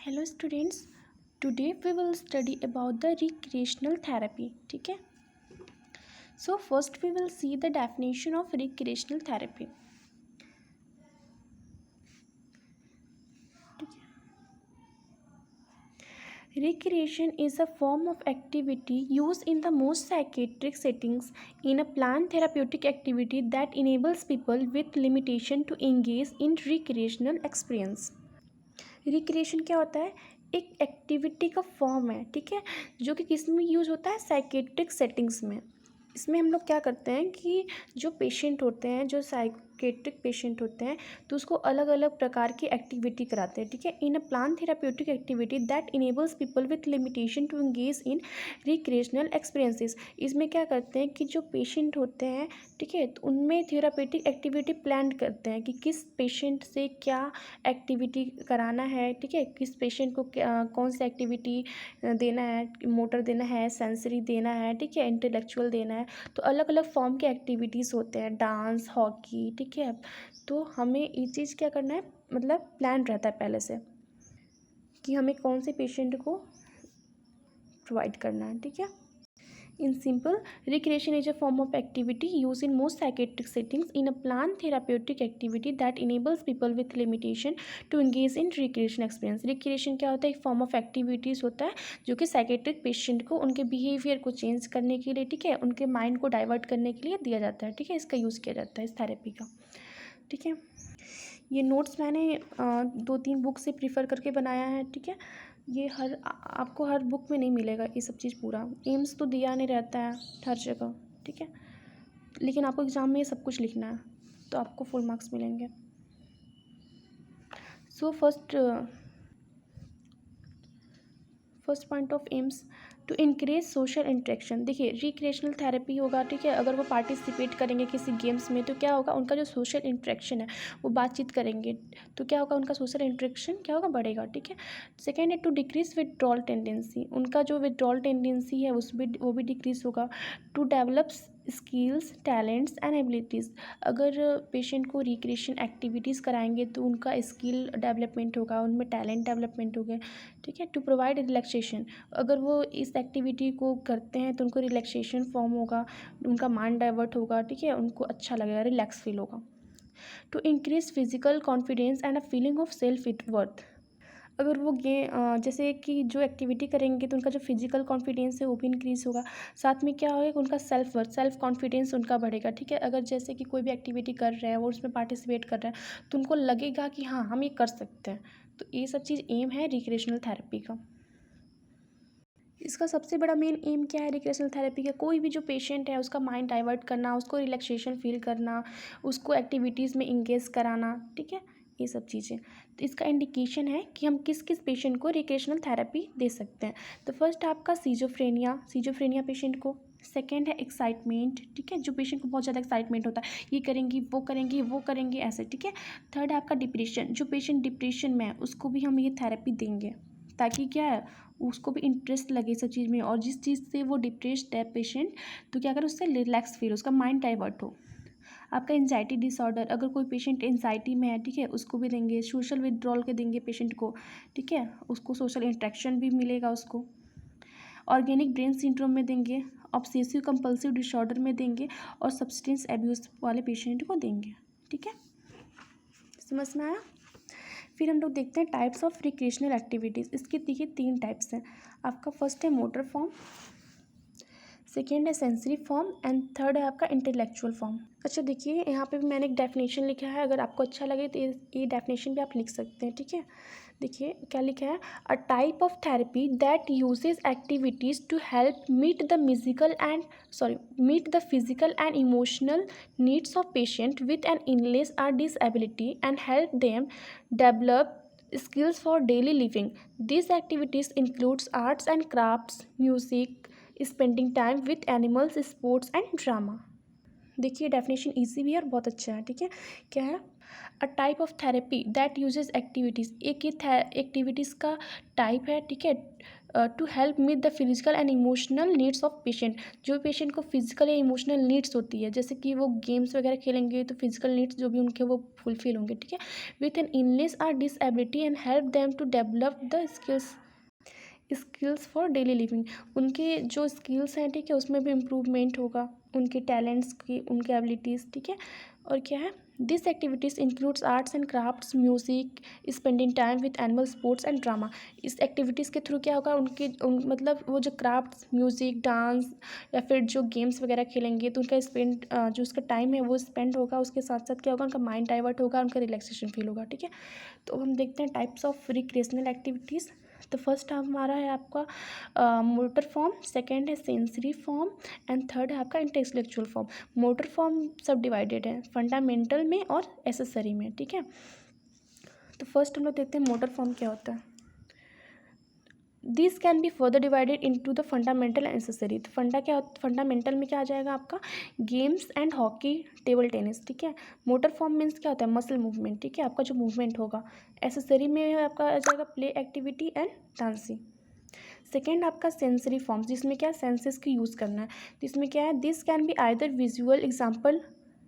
Hello students, today we will study about the recreational therapy. ठीक है. So first we will see the definition of recreational therapy. Recreation is a form of activity used in the most psychiatric settings in a planned therapeutic activity that enables people with limitation to engage in recreational experience. Recreation क्या होता है? एक activity का form है, ठीक है, जो कि किस में यूज़ होता है? साइकेट्रिक सेटिंग्स में. इसमें हम लोग क्या करते हैं कि जो पेशेंट होते हैं, जो साइकेट्रिक पेशेंट होते हैं, तो उसको अलग अलग प्रकार की एक्टिविटी कराते हैं. ठीक है. In a plan therapeutic activity that enables people with limitation to engage in recreational experiences. इसमें क्या करते हैं कि जो पेशेंट होते हैं, ठीक है, तो उनमें थेरापेटिक एक्टिविटी प्लान करते हैं कि किस पेशेंट से क्या एक्टिविटी कराना है. ठीक है. किस पेशेंट को कौन सी एक्टिविटी देना है, मोटर देना है, सेंसरी देना है, ठीक है, इंटेलेक्चुअल देना है. तो अलग अलग फॉर्म के एक्टिविटीज़ होते हैं, डांस, हॉकी. ठीक है. तो हमें ये चीज़ क्या करना है, मतलब प्लान रहता है पहले से कि हमें कौन से पेशेंट को प्रोवाइड करना है. ठीक है. In simple, recreation is a form of activity used in most psychiatric settings in a planned therapeutic activity that enables people with limitation to engage in recreation experience. Recreation क्या होता है? एक form of activities होता है जो कि psychiatric patient को उनके बिहेवियर को चेंज करने के लिए, ठीक है, उनके माइंड को डाइवर्ट करने के लिए दिया जाता है. ठीक है. इसका यूज़ किया जाता है इस थेरेपी का. ठीक है. ये नोट्स मैंने 2-3 बुक से प्रीफर करके बनाया है. ठीक है. ये आपको हर बुक में नहीं मिलेगा ये सब चीज़ पूरा. एम्स तो दिया नहीं रहता है हर जगह. ठीक है. लेकिन आपको एग्ज़ाम में ये सब कुछ लिखना है तो आपको फुल मार्क्स मिलेंगे. So first point of aims to increase social interaction. देखिए, रिक्रिएशनल थेरेपी होगा, ठीक है, अगर वो पार्टिसिपेट करेंगे किसी गेम्स में तो क्या होगा, उनका जो सोशल इंटरेक्शन है, वो बातचीत करेंगे तो क्या होगा, उनका सोशल इंटरेक्शन क्या होगा, बढ़ेगा. ठीक है. सेकेंड है टू डिक्रीज विथड्रॉल टेंडेंसी. उनका जो विथड्रॉल टेंडेंसी है वो भी डिक्रीज होगा. To develop skills, talents and abilities. अगर पेशेंट को रिक्रिएशन एक्टिविटीज़ कराएंगे तो उनका स्किल डेवलपमेंट होगा, उनमें टैलेंट डेवलपमेंट होगा. ठीक है. To provide relaxation. अगर वो इस एक्टिविटी को करते हैं तो उनको रिलैक्सेशन फॉर्म होगा, उनका माइंड डाइवर्ट होगा. ठीक है. उनको अच्छा लगेगा, रिलैक्स फील होगा. To increase physical confidence and a feeling of self worth. अगर वो जैसे कि जो एक्टिविटी करेंगे तो उनका जो फिजिकल कॉन्फिडेंस है वो भी इंक्रीज़ होगा. साथ में क्या होगा कि उनका सेल्फ वर्थ, सेल्फ कॉन्फिडेंस उनका बढ़ेगा. ठीक है. अगर जैसे कि कोई भी एक्टिविटी कर रहे हैं, वो उसमें पार्टिसिपेट कर रहे हैं तो उनको लगेगा कि हाँ, हम ये कर सकते हैं. तो ये सब चीज़ एम है रिक्रिएशनल थेरेपी का. इसका सबसे बड़ा मेन एम क्या है रिक्रिएशनल थेरेपी का? कोई भी जो पेशेंट है उसका माइंड डाइवर्ट करना, उसको रिलैक्सेशन फील करना, उसको एक्टिविटीज़ में इंगेज कराना. ठीक है. ये सब चीज़ें. तो इसका इंडिकेशन है कि हम किस किस पेशेंट को रिक्रिएशनल थेरेपी दे सकते हैं. तो फर्स्ट आपका सीजोफ्रेनिया पेशेंट को. सेकेंड है एक्साइटमेंट. ठीक है. जो पेशेंट को बहुत ज़्यादा एक्साइटमेंट होता है, ये करेंगी, वो करेंगे ऐसे. ठीक है. थर्ड है आपका डिप्रेशन. जो पेशेंट डिप्रेशन में है उसको भी हम ये थेरेपी देंगे ताकि क्या है, उसको भी इंटरेस्ट लगे सब चीज़ में, और जिस चीज़ से वो डिप्रेस्ड है पेशेंट तो क्या करे, उससे रिलैक्स फील, उसका माइंड डाइवर्ट हो. आपका एंजाइटी डिसऑर्डर. अगर कोई पेशेंट एंजाइटी में है, ठीक है, उसको भी देंगे. सोशल विड्रॉल के देंगे पेशेंट को. ठीक है. उसको सोशल इंटरेक्शन भी मिलेगा उसको. ऑर्गेनिक ब्रेन सिंड्रोम में देंगे. ऑब्सेसिव कंपल्सिव डिसऑर्डर में देंगे. और सब्सटेंस एब्यूज़ वाले पेशेंट को देंगे. ठीक है. समझ में आया? फिर हम लोग देखते हैं टाइप्स ऑफ रिक्रिएशनल एक्टिविटीज़. इसके देखिए 3 टाइप्स हैं. आपका फर्स्ट है मोटर फॉर्म, सेकेंड है सेंसरी फॉर्म एंड थर्ड है आपका इंटेलेक्चुअल फॉर्म. अच्छा, देखिए यहाँ पे भी मैंने एक डेफिनेशन लिखा है, अगर आपको अच्छा लगे तो ये डेफिनेशन भी आप लिख सकते हैं. ठीक है. देखिए क्या लिखा है. A type of therapy that uses activities to help meet the physical and emotional needs of patient with an illness और disability and help them develop skills for daily living. These activities includes arts and crafts, music, spending time with animals, sports and drama. देखिए definition easy भी है और बहुत अच्छा है. ठीक है. क्या है? A type of therapy that uses activities. एक ये एक्टिविटीज़ का टाइप है. ठीक है. To help meet the physical and emotional needs of patient. जो पेशेंट को फिजिकल या इमोशनल नीड्स होती है, जैसे कि वो गेम्स वगैरह खेलेंगे तो फिजिकल नीड्स जो भी उनके वो फुलफिल होंगे, ठीक है, विथ एन इलनेस और disability and help them to develop the skills for daily living. उनके जो स्किल्स हैं, ठीक है, उसमें भी इम्प्रूवमेंट होगा, उनके टैलेंट्स की, उनके एबिलिटीज़, ठीक है। और क्या है, this activities includes arts and crafts, music, spending time with animal, sports and drama. इस एक्टिविटीज़ के थ्रू क्या होगा, मतलब वो जो क्राफ्ट्स, म्यूज़िक, डांस या फिर जो गेम्स वगैरह खेलेंगे तो उनका जो उसका टाइम है वो स्पेंड होगा, उसके साथ साथ क्या होगा, उनका माइंड डाइवर्ट होगा, उनका रिलैक्सेशन फील होगा, ठीक है। तो हम देखते हैं टाइप्स ऑफ रिक्रिएशनल एक्टिविटीज़। तो फर्स्ट हमारा है आपका मोटर फॉर्म, सेकेंड है सेंसरी फॉर्म एंड थर्ड है आपका इंटेलेक्चुअल फॉर्म। मोटर फॉर्म सब डिवाइडेड है फंडामेंटल में और एसेसरी में, ठीक है। तो फर्स्ट हम लोग देखते हैं मोटर फॉर्म क्या होता है। This can be further divided into the fundamental and accessory. तो फंडामेंटल में क्या आ जाएगा आपका, games and hockey, table tennis, ठीक है। मोटर फॉर्म मीन्स क्या होता है, मसल मूवमेंट, ठीक है, आपका जो मूवमेंट होगा। एसेसरी में आपका आ जाएगा play activity and dancing. Second आपका सेंसरी फॉर्म्स, जिसमें क्या सेंसेस की यूज़ करना है। जिसमें क्या है, this can be either visual, example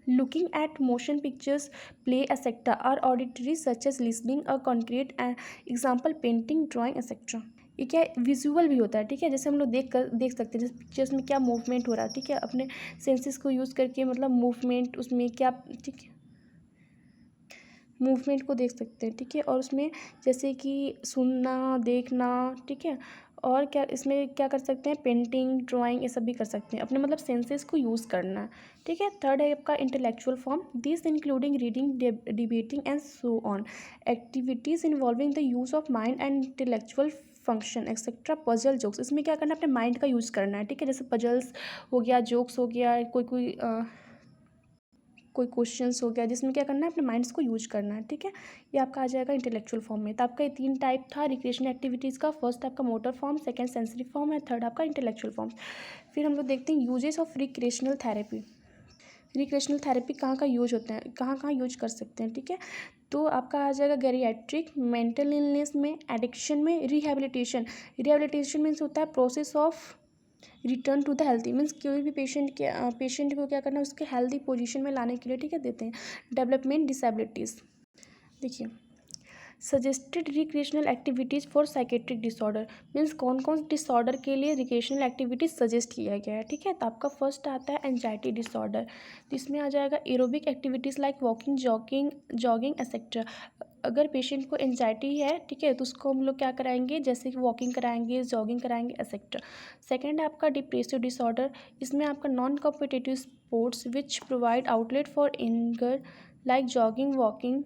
looking at motion pictures, play etc, or auditory such as listening, a concrete example painting, drawing etc। ये क्या विजुअल भी होता है, ठीक है, जैसे हम लोग देख सकते हैं जैसे पिक्चर्स में क्या मूवमेंट हो रहा है, ठीक है, अपने सेंसेस को यूज़ करके, मतलब मूवमेंट उसमें क्या, ठीक है, मूवमेंट को देख सकते हैं, ठीक है। और उसमें जैसे कि सुनना, देखना, ठीक है, और क्या इसमें क्या कर सकते हैं, पेंटिंग, ड्राइंग, ये सब भी कर सकते हैं, अपने मतलब सेंसेस को यूज़ करना है, ठीक है। थर्ड है आपका intellectual form, this including reading, debating and so on, activities involving the use of mind and intellectual function etcetera, puzzle jokes. इसमें क्या करना है, अपने माइंड का यूज़ करना है, ठीक है, जैसे पजल्स हो गया, जोक्स हो गया, कोई क्वेश्चंस हो गया, जिसमें क्या करना है, अपने माइंड्स को यूज करना है, ठीक है। ये आपका आ जाएगा इंटेलेक्चुअल फॉर्म में। तो आपका ये 3 टाइप था रिक्रिएशनल एक्टिविटीज़ का। फर्स्ट आपका motor form, second sensory form है, थर्ड आपका इंटेलेक्चुअल फॉर्म। फिर हम लोग देखते हैं uses of recreational therapy. Recreational therapy कहाँ का यूज होता है, कहाँ कहाँ यूज कर सकते हैं, ठीक है। तो आपका आ जाएगा गेरियाट्रिक, मेंटल इलनेस में, एडिक्शन में, रिहेबिलिटेशन मीन्स होता है process of return to the healthy, means कोई भी पेशेंट को क्या करना है, उसके हेल्दी पोजीशन में लाने के लिए, ठीक है, देते हैं। डेवलपमेंट डिसेबिलिटीज़, देखिए suggested recreational activities for psychiatric disorder, means कौन कौन डिसऑर्डर के लिए रिक्रिएशनल एक्टिविटीज़ सजेस्ट किया गया है, ठीक है। तो आपका फर्स्ट आता है एंजाइटी डिसऑर्डर, तो इसमें आ जाएगा aerobic activities like walking, jogging etcetera. अगर पेशेंट को एंजाइटी है, ठीक है, तो उसको हम लोग क्या कराएंगे, जैसे कि वॉकिंग कराएंगे, जॉगिंग कराएंगे एक्सेट्रा। सेकेंड है आपका डिप्रेसिव डिसऑर्डर, इसमें आपका non competitive sports which provide outlet for anger like jogging, walking,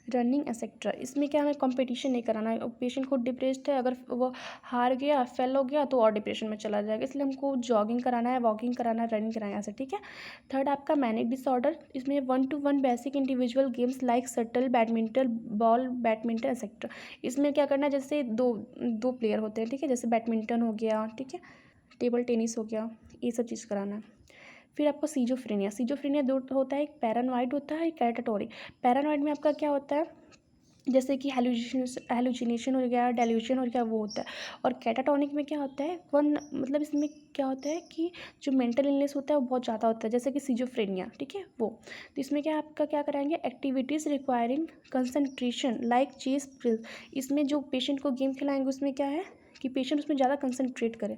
running etcetera. इसमें क्या हमें कंपटीशन नहीं कराना है, पेशेंट खुद डिप्रेस्ड है, अगर वो हार गया, फेल हो गया तो और डिप्रेशन में चला जाएगा, इसलिए हमको जॉगिंग कराना है, वॉकिंग कराना है, रनिंग कराना है, ऐसे, ठीक है। थर्ड आपका मैनिक डिसऑर्डर, इसमें 1-to-1 basic individual games like shuttle, badminton, ball, badminton etcetera. इसमें क्या करना है, जैसे दो प्लेयर होते हैं, ठीक है, जैसे बैडमिंटन हो गया, ठीक है, टेबल टेनिस हो गया, ये सब चीज़ कराना है। फिर आपको सीजोफ्रेनिया दो होता है, एक पैरानॉइड होता है, एक कैटाटोनिक। पैरानॉइड में आपका क्या होता है, जैसे कि हेलुसिनेशन हो गया, डेल्यूशन हो गया, वो होता है। और कैटाटोनिक में क्या होता है, मतलब इसमें क्या होता है कि जो मेंटल इलनेस होता है वो बहुत ज़्यादा होता है, जैसे कि सीजोफ्रेनिया, ठीक है, वो। तो इसमें क्या आपका क्या कराएंगे, activities requiring concentration like chess प्रिल। इसमें जो पेशेंट को गेम खिलाएंगे उसमें क्या है कि पेशेंट उसमें ज़्यादा कंसंट्रेट करे।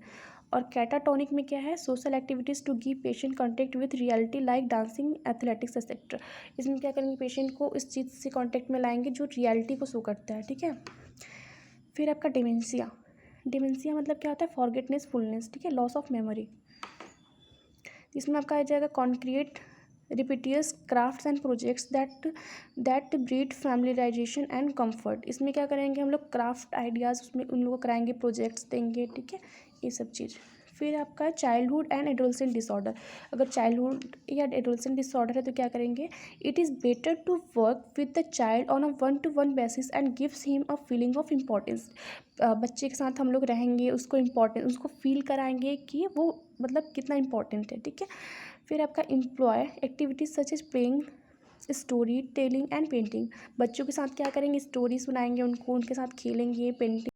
और कैटाटोनिक में क्या है, social activities to give patient contact with reality like dancing, athletics etcetera. इसमें क्या करेंगे, पेशेंट को इस चीज़ से कॉन्टेक्ट में लाएंगे जो रियलिटी को शो करता है, ठीक है। फिर आपका डिमेंशिया मतलब क्या होता है, फॉरगेटनेस, फुलनेस, ठीक है, लॉस ऑफ मेमोरी। इसमें आपका आ जाएगा concrete repetitious crafts and projects that breed familiarization and comfort. इसमें क्या करेंगे हम लोग, क्राफ्ट आइडियाज़ उसमें उन लोगों को कराएंगे, प्रोजेक्ट्स देंगे, ठीक है, ये सब चीज़। फिर आपका चाइल्डहुड एंड एडोलसेंट डिसऑर्डर, अगर चाइल्डहुड या एडोलसेंट डिसऑर्डर है तो क्या करेंगे, it is better to work with the child on a 1-to-1 basis and gives him a feeling of importance. बच्चे के साथ हम लोग रहेंगे, उसको फील कराएंगे कि वो मतलब कितना इम्पोर्टेंट है, ठीक है। फिर आपका employ activities such as playing, story telling and painting. बच्चों के साथ क्या करेंगे, स्टोरी सुनाएंगे उनको, उनके साथ खेलेंगे, पेंटिंग